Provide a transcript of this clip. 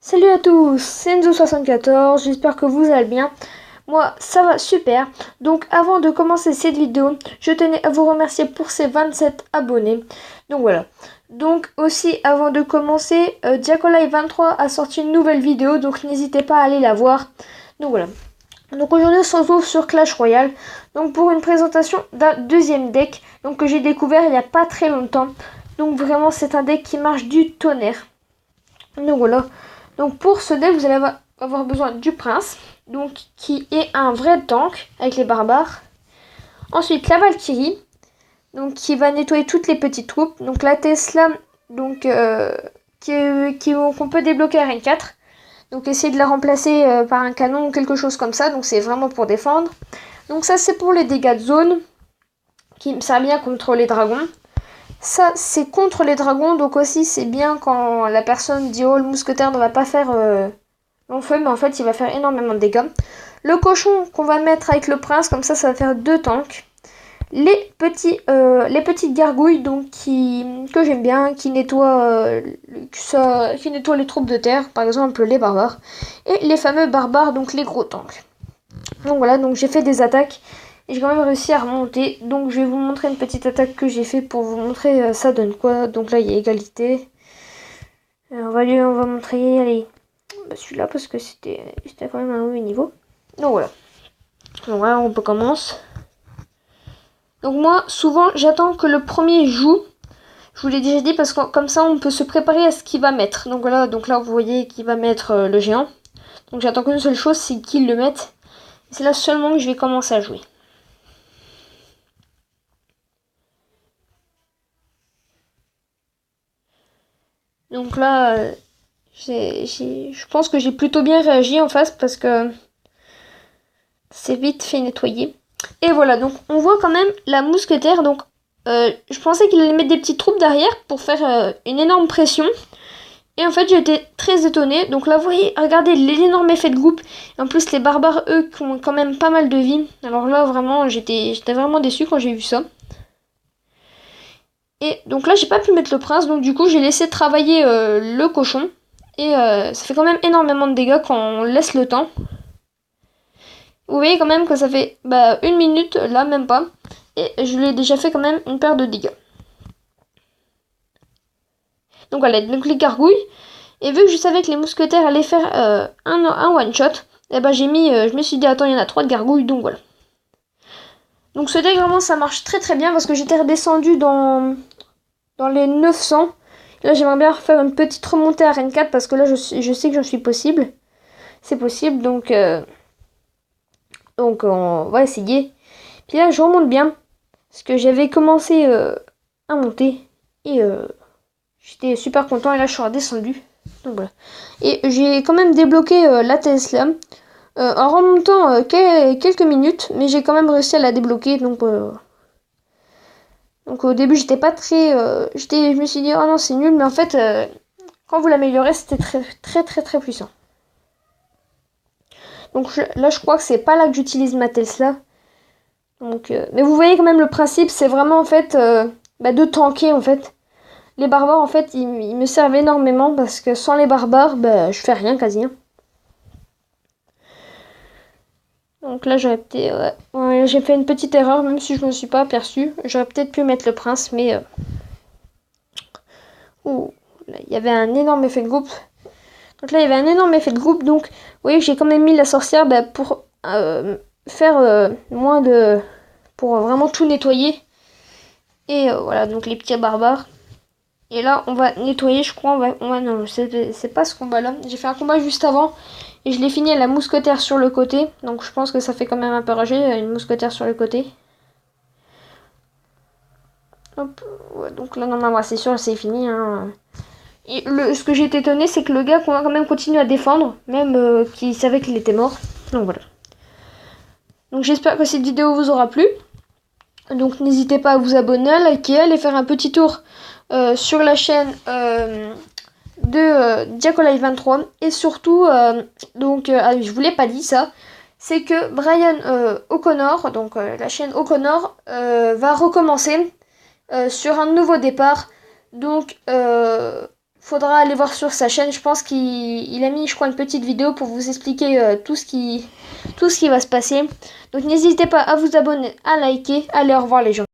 Salut à tous, c'est Enzo74, j'espère que vous allez bien. Moi, ça va super. Donc, avant de commencer cette vidéo, je tenais à vous remercier pour ces 27 abonnés. Donc voilà. Donc aussi, avant de commencer, Diacolai23 a sorti une nouvelle vidéo, donc n'hésitez pas à aller la voir. Donc voilà. Donc aujourd'hui, on se retrouve sur Clash Royale. Donc pour une présentation d'un deuxième deck, donc que j'ai découvert il n'y a pas très longtemps. Donc vraiment, c'est un deck qui marche du tonnerre. Donc voilà. Donc pour ce deck, vous allez avoir besoin du prince, donc qui est un vrai tank avec les barbares. Ensuite la Valkyrie, donc qui va nettoyer toutes les petites troupes. Donc la Tesla, donc qu'on peut débloquer à Reign 4. Donc essayer de la remplacer par un canon ou quelque chose comme ça. Donc c'est vraiment pour défendre. Donc ça c'est pour les dégâts de zone, qui me sert bien contre les dragons. Ça, c'est contre les dragons, donc aussi c'est bien quand la personne dit oh le mousquetaire ne va pas faire long feu, mais en fait il va faire énormément de dégâts. Le cochon qu'on va mettre avec le prince, comme ça va faire 2 tanks. Les petites gargouilles donc que j'aime bien, qui nettoient les troupes de terre, par exemple les barbares. Et les fameux barbares, donc les gros tanks. Donc voilà, donc j'ai fait des attaques. Et j'ai quand même réussi à remonter. Donc je vais vous montrer une petite attaque que j'ai fait pour vous montrer ça donne quoi. Donc là il y a égalité. On va montrer, allez, celui-là parce que c'était quand même un mauvais niveau. Donc voilà. Donc voilà, on commence. Donc moi, souvent, j'attends que le premier joue. Je vous l'ai déjà dit parce que comme ça, on peut se préparer à ce qu'il va mettre. Donc voilà, vous voyez qu'il va mettre le géant. Donc j'attends qu'une seule chose, c'est qu'il le mette. C'est là seulement que je vais commencer à jouer. Donc là, je pense que j'ai plutôt bien réagi en face parce que c'est vite fait nettoyer. Et voilà, donc on voit quand même la mousquetaire. Donc je pensais qu'il allait mettre des petites troupes derrière pour faire une énorme pression. Et en fait, j'ai été très étonnée. Donc là, vous voyez, regardez l'énorme effet de groupe. Et en plus, les barbares, eux, qui ont quand même pas mal de vie. Alors là, vraiment, j'étais vraiment déçue quand j'ai vu ça. Et donc là, j'ai pas pu mettre le prince, donc du coup, j'ai laissé travailler le cochon. Et ça fait quand même énormément de dégâts quand on laisse le temps. Vous voyez quand même que ça fait 1 minute, là, même pas. Et je l'ai déjà fait quand même une paire de dégâts. Donc voilà, donc les gargouilles. Et vu que je savais que les mousquetaires allaient faire un one-shot, et je me suis dit, attends, il y en a 3 de gargouilles, donc voilà. Donc ce deck, vraiment, ça marche très très bien parce que j'étais redescendu dans les 900. Là, j'aimerais bien faire une petite remontée à Reign 4 parce que là, je sais que j'en suis possible. C'est possible, donc on va essayer. Puis là, je remonte bien parce que j'avais commencé à monter et j'étais super content. Et là, je suis redescendu. Donc voilà. Et j'ai quand même débloqué la Tesla en remontant quelques minutes, mais j'ai quand même réussi à la débloquer. Donc au début, j'étais pas très... je me suis dit, oh non, c'est nul. Mais en fait, quand vous l'améliorez, c'était très, très, très, très puissant. Donc là, je crois que c'est pas là que j'utilise ma Tesla. Donc, mais vous voyez quand même le principe, c'est vraiment en fait de tanker en fait. Les barbares, en fait, ils me servent énormément parce que sans les barbares, je fais rien quasi. Hein. Donc là, j'aurais peut-être... ouais, j'ai fait une petite erreur, même si je ne me suis pas aperçue. J'aurais peut-être pu mettre le prince, mais... il y avait un énorme effet de groupe. Donc là, il y avait un énorme effet de groupe. Donc, vous voyez, j'ai quand même mis la sorcière pour faire moins de... Pour vraiment tout nettoyer. Et voilà, donc les petits barbares. Et là, on va nettoyer, je crois. Non, c'est pas ce combat-là. J'ai fait un combat juste avant. Et je l'ai fini à la mousquetaire sur le côté. Donc je pense que ça fait quand même un peu rager, une mousquetaire sur le côté. Hop. Ouais, donc là, normalement, c'est sûr, c'est fini. Hein. Et ce que j'ai été étonné, c'est que le gars quand même continue à défendre. Même qu'il savait qu'il était mort. Donc voilà. Donc j'espère que cette vidéo vous aura plu. Donc n'hésitez pas à vous abonner, à liker, à aller faire un petit tour sur la chaîne de Diacolai23. Et surtout, je vous l'ai pas dit ça, c'est que Brian O'Connor, donc la chaîne O'Connor, va recommencer sur un nouveau départ. Donc faudra aller voir sur sa chaîne. Je pense qu'il a mis, je crois, une petite vidéo pour vous expliquer tout ce qui va se passer. Donc n'hésitez pas à vous abonner, à liker. Allez, au revoir les gens.